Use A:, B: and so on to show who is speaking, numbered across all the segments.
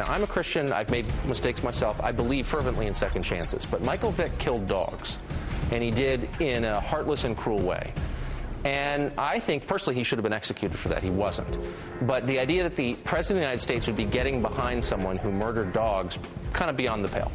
A: Now, I'm a Christian. I've made mistakes myself. I believe fervently in second chances. But Michael Vick killed dogs, and he did in a heartless and cruel way. And I think, personally, he should have been executed for that. He wasn't. But the idea that the President of the United States would be getting behind someone who murdered dogs, kind of beyond the pale.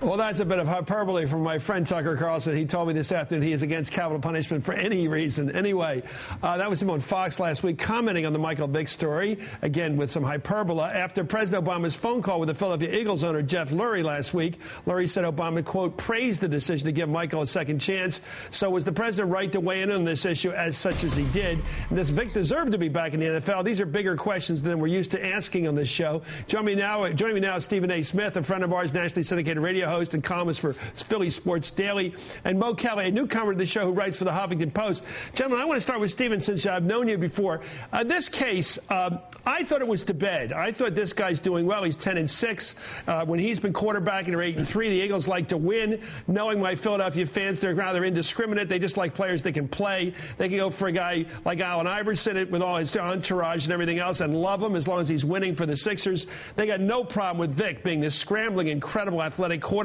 B: Well, that's a bit of hyperbole from my friend Tucker Carlson. He told me this afternoon he is against capital punishment for any reason. Anyway, that was him on Fox last week commenting on the Michael Vick story, again with some hyperbole. After President Obama's phone call with the Philadelphia Eagles owner Jeff Lurie last week, Lurie said Obama, quote, praised the decision to give Michael a second chance. So was the president right to weigh in on this issue as such as he did? And does Vick deserve to be back in the NFL? These are bigger questions than we're used to asking on this show. Joining me now is Stephen A. Smith, a friend of ours, nationally syndicated radio host and columnist for Philly Sports Daily, and Mo Kelly, a newcomer to the show who writes for the Huffington Post. Gentlemen, I want to start with Stephen since I've known you before. This case, I thought it was to bed. I thought this guy's doing well. He's 10-6. When he's been quarterbacking, they're 8-3. The Eagles like to win. Knowing my Philadelphia fans, they're rather indiscriminate. They just like players that can play. They can go for a guy like Allen Iverson with all his entourage and everything else and love him as long as he's winning for the Sixers. They got no problem with Vick being this scrambling, incredible athletic quarterback.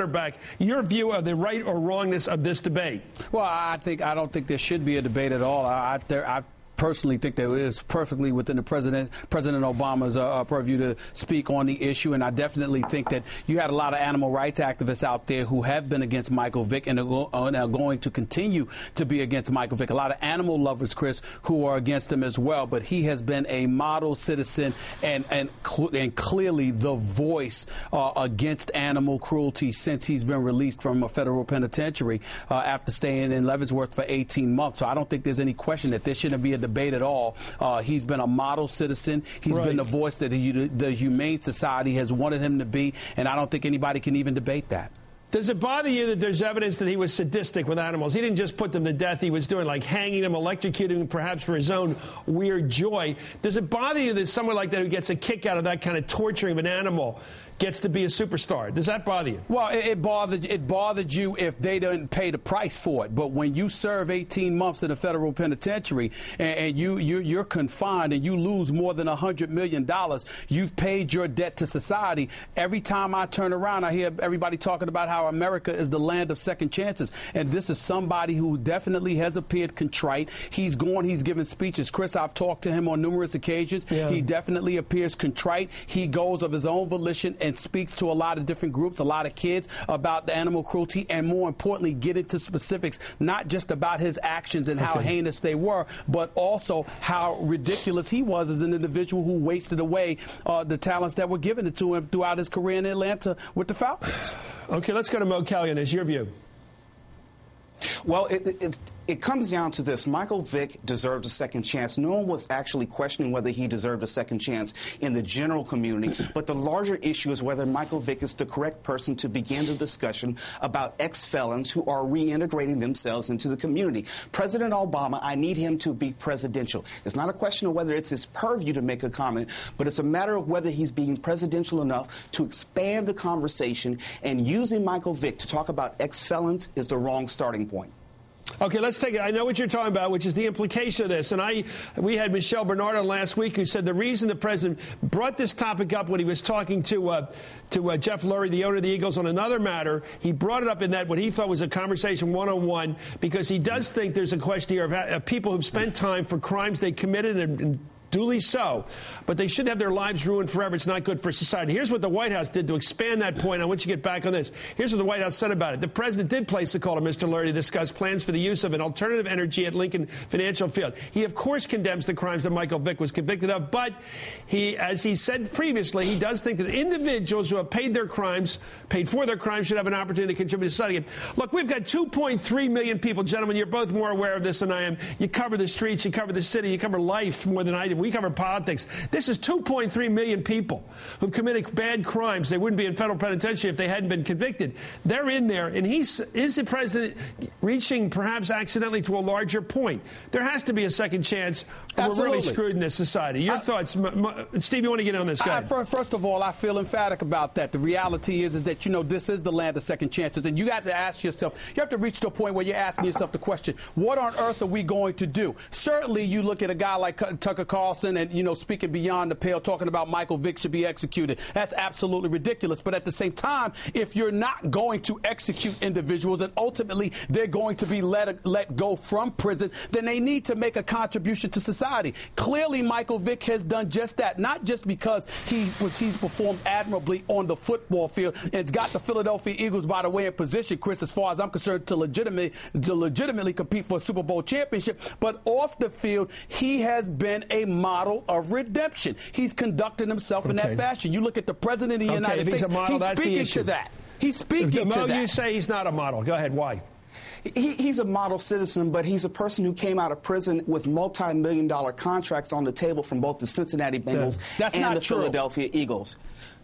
B: Your view of the right or wrongness of this debate?
C: Well, I don't think there should be a debate at all. I personally think that it is perfectly within the President Obama's purview to speak on the issue, and I definitely think that you had a lot of animal rights activists out there who have been against Michael Vick and are going to continue to be against Michael Vick. A lot of animal lovers, Chris, who are against him as well, but he has been a model citizen and clearly the voice against animal cruelty since he's been released from a federal penitentiary after staying in Leavenworth for 18 months. So I don't think there's any question that there shouldn't be a debate at all. He's been a model citizen. He's been the voice that the Humane Society has wanted him to be, and I don't think anybody can even debate that.
B: Does it bother you that there's evidence that he was sadistic with animals? He didn't just put them to death. He was doing like hanging them, electrocuting them, perhaps for his own weird joy. Does it bother you that someone like that who gets a kick out of that kind of torturing of an animal gets to be a superstar? Does that bother you?
C: Well, it bothered you if they didn't pay the price for it. But when you serve 18 months in a federal penitentiary and you're confined and you lose more than $100 million, you've paid your debt to society. Every time I turn around, I hear everybody talking about how America is the land of second chances. And this is somebody who definitely has appeared contrite. He's given speeches. Chris, I've talked to him on numerous occasions. Yeah. He definitely appears contrite. He goes of his own volition and speaks to a lot of different groups, a lot of kids about the animal cruelty, and more importantly, get into specifics, not just about his actions and how heinous they were, but also how ridiculous he was as an individual who wasted away the talents that were given to him throughout his career in Atlanta with the Falcons.
B: Okay, let's go to Mo Kelly, and your view.
D: Well, it comes down to this. Michael Vick deserved a second chance. No one was actually questioning whether he deserved a second chance in the general community. But the larger issue is whether Michael Vick is the correct person to begin the discussion about ex-felons who are reintegrating themselves into the community. President Obama, I need him to be presidential. It's not a question of whether it's his purview to make a comment, but it's a matter of whether he's being presidential enough to expand the conversation, and using Michael Vick to talk about ex-felons is the wrong starting point.
B: Okay, let's take it. I know what you're talking about, which is the implication of this. And we had Michelle Bernard on last week who said the reason the president brought this topic up when he was talking to Jeff Lurie, the owner of the Eagles, on another matter, he brought it up in that what he thought was a conversation one-on-one, because he does think there's a question here of people who've spent time for crimes they committed and duly so, but they shouldn't have their lives ruined forever. It's not good for society. Here's what the White House did to expand that point. I want you to get back on this. Here's what the White House said about it. The president did place a call to Mr. Lurie to discuss plans for the use of an alternative energy at Lincoln Financial Field. He, of course, condemns the crimes that Michael Vick was convicted of, but he, as he said previously, he does think that individuals who have paid for their crimes, should have an opportunity to contribute to society. Look, we've got 2.3 million people. Gentlemen, you're both more aware of this than I am. You cover the streets, you cover the city, you cover life more than I do. We cover politics. This is 2.3 million people who've committed bad crimes. They wouldn't be in federal penitentiary if they hadn't been convicted. They're in there, and is the president reaching perhaps accidentally to a larger point? There has to be a second chance, or we're really screwed in this society. Your thoughts, Steve, you want to get on this guy?
C: First of all, I feel emphatic about that. The reality is that, this is the land of second chances, and you have to ask yourself, you have to reach to a point where you're asking yourself the question, what on earth are we going to do? Certainly, you look at a guy like Tucker Carlson, crossing and, speaking beyond the pale, talking about Michael Vick should be executed. That's absolutely ridiculous. But at the same time, if you're not going to execute individuals and ultimately they're going to be let go from prison, then they need to make a contribution to society. Clearly, Michael Vick has done just that, not just because he's performed admirably on the football field and it's got the Philadelphia Eagles, by the way, in position, Chris, as far as I'm concerned, to legitimately compete for a Super Bowl championship. But off the field, he has been a model of redemption. He's conducting himself in that fashion. You look at the president of the United States, he's speaking to that. He's speaking to that.
B: You say he's not a model. Go ahead. Why?
D: He's a model citizen, but he's a person who came out of prison with multi-million-dollar contracts on the table from both the Cincinnati Bengals and the Philadelphia Eagles.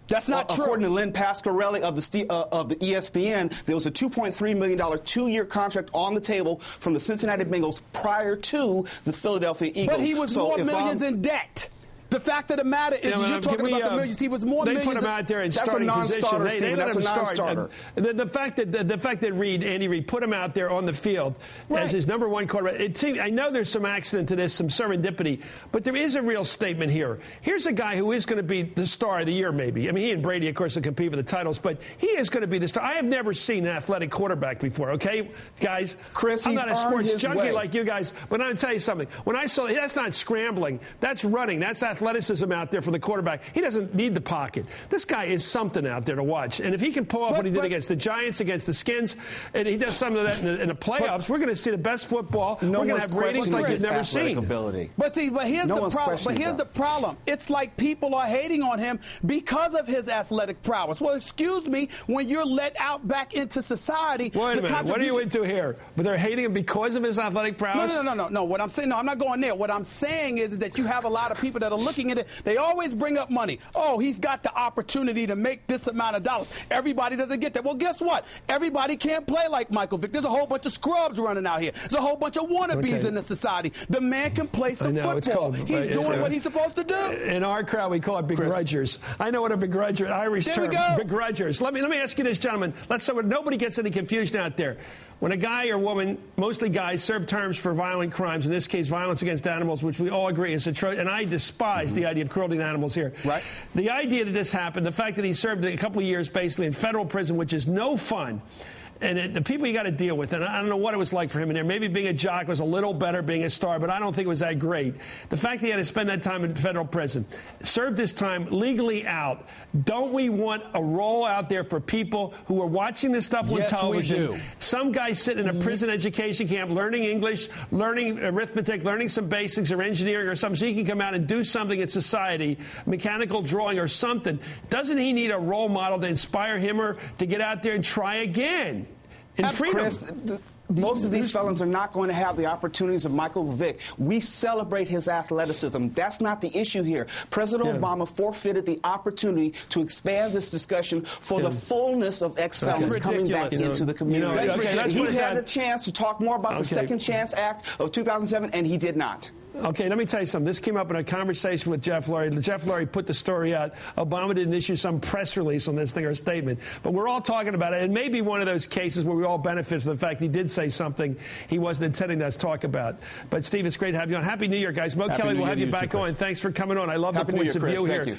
C: That's not true.
D: According to Lynn Pasquarelli of the ESPN, there was a $2.3 million 2-year contract on the table from the Cincinnati Bengals prior to the Philadelphia Eagles.
C: But he was more millions in debt. The fact of the matter is, you're talking about the millions. He was more millions.
B: They put him out there in starting position. They let him start. The fact that Andy Reid put him out there on the field as his number one quarterback. It seems, I know there's some accident to this, some serendipity, but there is a real statement here. Here's a guy who is going to be the star of the year, maybe. I mean, he and Brady, of course, will compete for the titles, but he is going to be the star. I have never seen an athletic quarterback before. Okay, guys,
D: Chris,
B: I'm not a sports junkie like you guys, but I'm going to tell you something. When I saw that's not scrambling, that's running, that's athleticism out there for the quarterback. He doesn't need the pocket. This guy is something out there to watch. And if he can pull off what he did against the Giants, against the Skins, and he does some of that in the playoffs, we're going to see the best football. We're going to have ratings like you've never seen.
D: Ability.
C: But here's the problem. It's like people are hating on him because of his athletic prowess. Well, excuse me, when you're let out back into society.
B: Wait a minute. What are you into here? But they're hating him because of his athletic prowess?
C: No. What I'm saying, no, I'm not going there. What I'm saying is that you have a lot of people that are looking at it. They always bring up money. Oh, he's got the opportunity to make this amount of dollars. Everybody doesn't get that. Well, guess what? Everybody can't play like Michael Vick. There's a whole bunch of scrubs running out here. There's a whole bunch of wannabes in the society. The man can play some football. He's doing what he's supposed to do.
B: In our crowd, we call it begrudgers. I know what a begrudger, Irish term, begrudgers. Let me ask you this, gentlemen. So nobody gets any confusion out there. When a guy or woman, mostly guys, serve terms for violent crimes, in this case violence against animals, which we all agree is atrocious, and I despise the idea of cruelty to animals here.
C: Right.
B: The idea that this happened, the fact that he served a couple of years basically in federal prison, which is no fun, and the people you got to deal with, and I don't know what it was like for him in there. Maybe being a jock was a little better, being a star, but I don't think it was that great. The fact that he had to spend that time in federal prison, served his time legally out. Don't we want a role out there for people who are watching this stuff on television?
C: We do.
B: Some guy sitting in a prison education camp, learning English, learning arithmetic, learning some basics or engineering or something, so he can come out and do something in society, mechanical drawing or something. Doesn't he need a role model to inspire him or to get out there and try again?
D: Chris, most of these felons are not going to have the opportunities of Michael Vick. We celebrate his athleticism. That's not the issue here. President Obama forfeited the opportunity to expand this discussion for the fullness of ex-felons coming back into the community. He had the chance to talk more about the Second Chance Act of 2007, and he did not.
B: Okay, let me tell you something. This came up in a conversation with Jeff Lurie. Jeff Lurie put the story out. Obama didn't issue some press release on this thing or a statement. But we're all talking about it. It may be one of those cases where we all benefit from the fact he did say something he wasn't intending us to talk about. But, Steve, it's great to have you on. Happy New Year, guys. Mo Kelly will have you back on. Thanks for coming on. I love the points of view here.